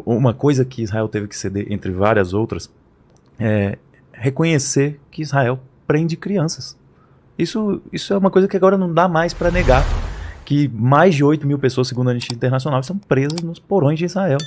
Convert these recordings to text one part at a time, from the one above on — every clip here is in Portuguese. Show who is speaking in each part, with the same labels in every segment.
Speaker 1: Uma coisa que Israel teve que ceder, entre várias outras, é reconhecer que Israel prende crianças. Isso é uma coisa que agora não dá mais para negar. Que mais de 8 mil pessoas, segundo a Anistia Internacional, estão presas nos porões de Israel.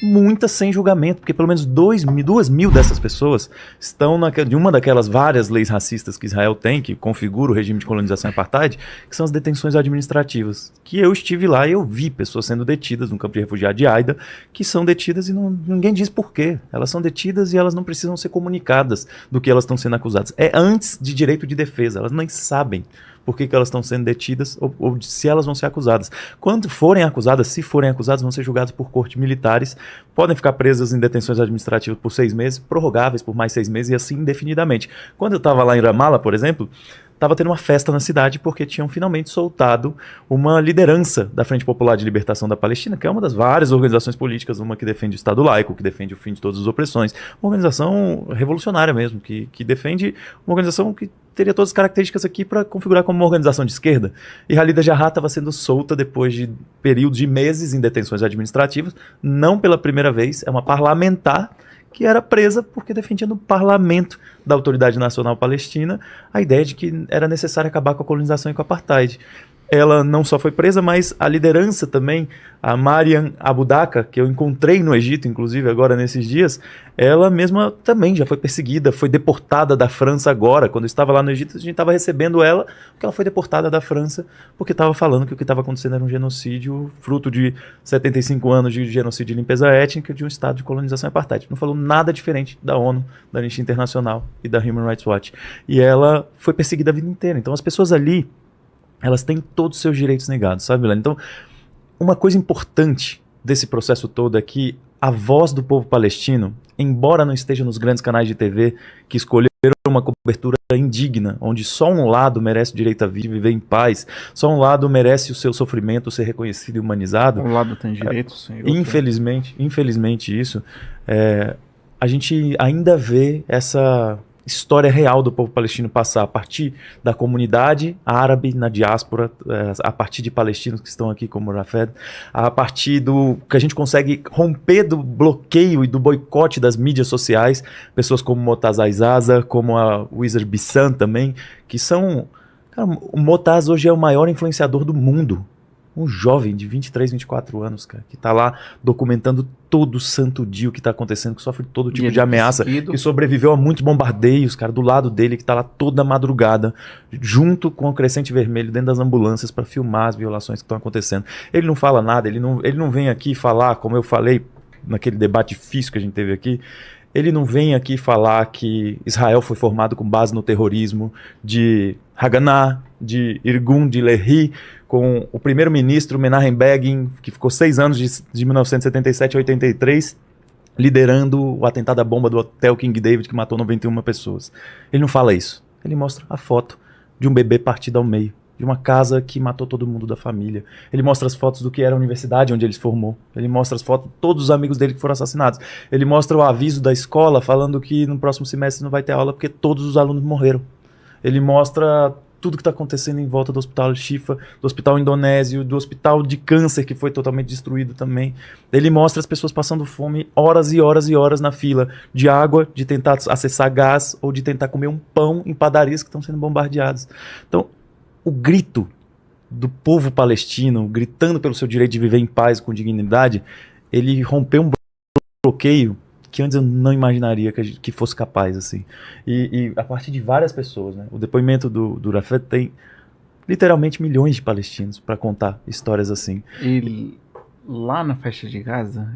Speaker 1: Muitas sem julgamento, porque pelo menos 2 mil dessas pessoas estão de uma daquelas várias leis racistas que Israel tem, que configura o regime de colonização e apartheid, que são as detenções administrativas. Que eu estive lá e eu vi pessoas sendo detidas no campo de refugiados de Aida, que são detidas e ninguém diz por quê. Elas são detidas e elas não precisam ser comunicadas do que elas estão sendo acusadas. É antes de direito de defesa, elas nem sabem por que elas estão sendo detidas ou se elas vão ser acusadas. Quando forem acusadas, se forem acusadas, vão ser julgadas por cortes militares, podem ficar presas em detenções administrativas por 6 meses, prorrogáveis por mais 6 meses e assim indefinidamente. Quando eu estava lá em Ramallah, por exemplo, estava tendo uma festa na cidade porque tinham finalmente soltado uma liderança da Frente Popular de Libertação da Palestina, que é uma das várias organizações políticas, uma que defende o Estado laico, que defende o fim de todas as opressões, uma organização revolucionária mesmo, que defende uma organização que teria todas as características aqui para configurar como uma organização de esquerda. E Halida Jarrah estava sendo solta depois de períodos de meses em detenções administrativas, não pela primeira vez, é uma parlamentar que era presa porque defendia no parlamento da Autoridade Nacional Palestina a ideia de que era necessário acabar com a colonização e com o apartheid. Ela não só foi presa, mas a liderança também, a Mariam Abu Daqqa, que eu encontrei no Egito, inclusive, agora nesses dias, ela mesma também já foi perseguida, foi deportada da França agora. Quando eu estava lá no Egito, a gente estava recebendo ela, porque ela foi deportada da França, porque estava falando que o que estava acontecendo era um genocídio, fruto de 75 anos de genocídio e limpeza étnica de um estado de colonização e apartheid. Não falou nada diferente da ONU, da Anistia Internacional e da Human Rights Watch. E ela foi perseguida a vida inteira. Então as pessoas ali, elas têm todos os seus direitos negados, sabe, Vilene? Então, uma coisa importante desse processo todo é que a voz do povo palestino, embora não esteja nos grandes canais de TV que escolheram uma cobertura indigna, onde só um lado merece o direito a viver em paz, só um lado merece o seu sofrimento ser reconhecido e humanizado.
Speaker 2: Um lado tem direito, sim.
Speaker 1: Infelizmente isso, a gente ainda vê essa história real do povo palestino passar a partir da comunidade árabe na diáspora, a partir de palestinos que estão aqui como Rafed, a partir do que a gente consegue romper do bloqueio e do boicote das mídias sociais, pessoas como Motaz Aizaza, como a Wizard Bissan também, que são... Cara, o Motaz hoje é o maior influenciador do mundo. Um jovem de 23, 24 anos, cara, que tá lá documentando todo santo dia o que tá acontecendo, que sofre todo tipo de ameaça, que sobreviveu a muitos bombardeios, cara, do lado dele, que tá lá toda madrugada, junto com o Crescente Vermelho, dentro das ambulâncias, para filmar as violações que estão acontecendo. Ele não fala nada, ele não vem aqui falar, como eu falei naquele debate difícil que a gente teve aqui, ele não vem aqui falar que Israel foi formado com base no terrorismo de Haganah, de Irgun, de Lehi, com o primeiro-ministro Menachem Begin, que ficou 6 anos de 1977 a 83, liderando o atentado à bomba do Hotel King David, que matou 91 pessoas. Ele não fala isso. Ele mostra a foto de um bebê partido ao meio, de uma casa que matou todo mundo da família. Ele mostra as fotos do que era a universidade onde ele se formou. Ele mostra as fotos de todos os amigos dele que foram assassinados. Ele mostra o aviso da escola falando que no próximo semestre não vai ter aula porque todos os alunos morreram. Ele mostra tudo que está acontecendo em volta do hospital Shifa, do hospital indonésio, do hospital de câncer que foi totalmente destruído também. Ele mostra as pessoas passando fome horas e horas e horas na fila de água, de tentar acessar gás ou de tentar comer um pão em padarias que estão sendo bombardeadas. Então, o grito do povo palestino, gritando pelo seu direito de viver em paz, com dignidade, ele rompeu um bloqueio que antes eu não imaginaria que fosse capaz, assim. E a partir de várias pessoas, né? O depoimento do Rafed tem literalmente milhões de palestinos para contar histórias assim.
Speaker 2: E lá na faixa de Gaza,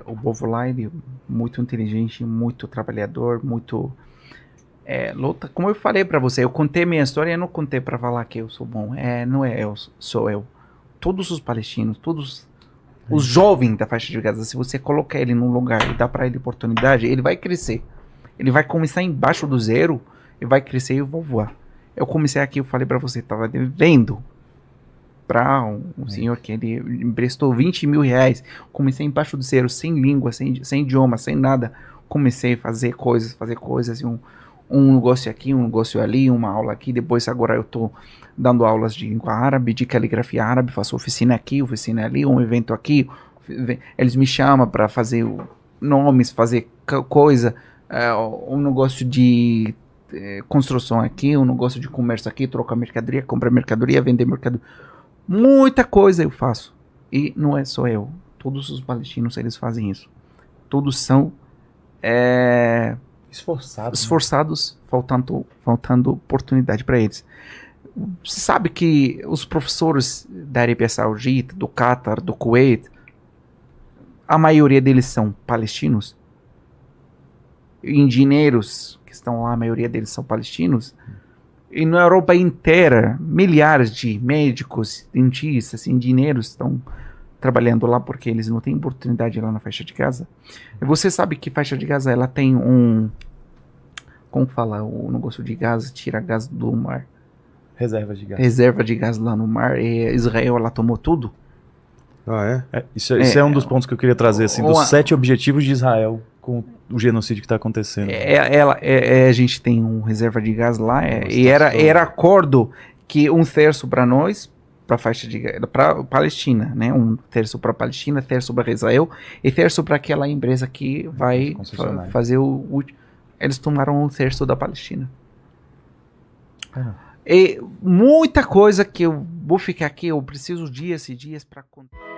Speaker 2: o povo lá, ele é muito inteligente, muito trabalhador, muito... luta. Como eu falei para você, eu contei minha história, eu não contei para falar que eu sou bom. Não é eu, sou eu. Todos os palestinos, todos os jovens da faixa de Gaza, se você colocar ele num lugar e dá para ele oportunidade, ele vai crescer. Ele vai começar embaixo do zero e vai crescer e eu vou voar. Eu comecei aqui, eu falei para você, tava devendo para um senhor que ele emprestou 20 mil reais. Comecei embaixo do zero, sem língua, sem idioma, sem nada. Comecei a fazer coisas e um negócio aqui, um negócio ali, uma aula aqui. Depois agora eu tô dando aulas de língua árabe, de caligrafia árabe, faço oficina aqui, oficina ali, um evento aqui, Eles me chamam para fazer nomes, fazer coisa, um negócio de construção aqui, um negócio de comércio aqui, trocar mercadoria, comprar mercadoria, vender mercadoria. Muita coisa eu faço. E não é só eu. Todos os palestinos, eles fazem isso. Todos são esforçados, faltando oportunidade para eles. Você sabe que os professores da Arábia Saudita, do Catar, do Kuwait, a maioria deles são palestinos. Engenheiros que estão lá, a maioria deles são palestinos. E na Europa inteira, milhares de médicos, dentistas, engenheiros estão trabalhando lá porque eles não têm oportunidade lá na faixa de Gaza. E você sabe que a faixa de Gaza, ela tem como fala, o negócio de gás, tira gás do mar.
Speaker 1: Reserva de gás.
Speaker 2: Reserva de gás lá no mar. E Israel, ela tomou tudo.
Speaker 3: Ah, é?
Speaker 1: Isso é um dos pontos que eu queria trazer, assim, dos 7 objetivos de Israel com o genocídio que está acontecendo.
Speaker 2: A gente tem um reserva de gás lá, e era acordo que 1/3 para nós, para a faixa de para Palestina, né? 1/3 para Palestina, 1/3 para Israel e 1/3 para aquela empresa que vai fazer eles tomaram 1/3 da Palestina. E muita coisa que eu vou ficar aqui, eu preciso dias e dias para contar.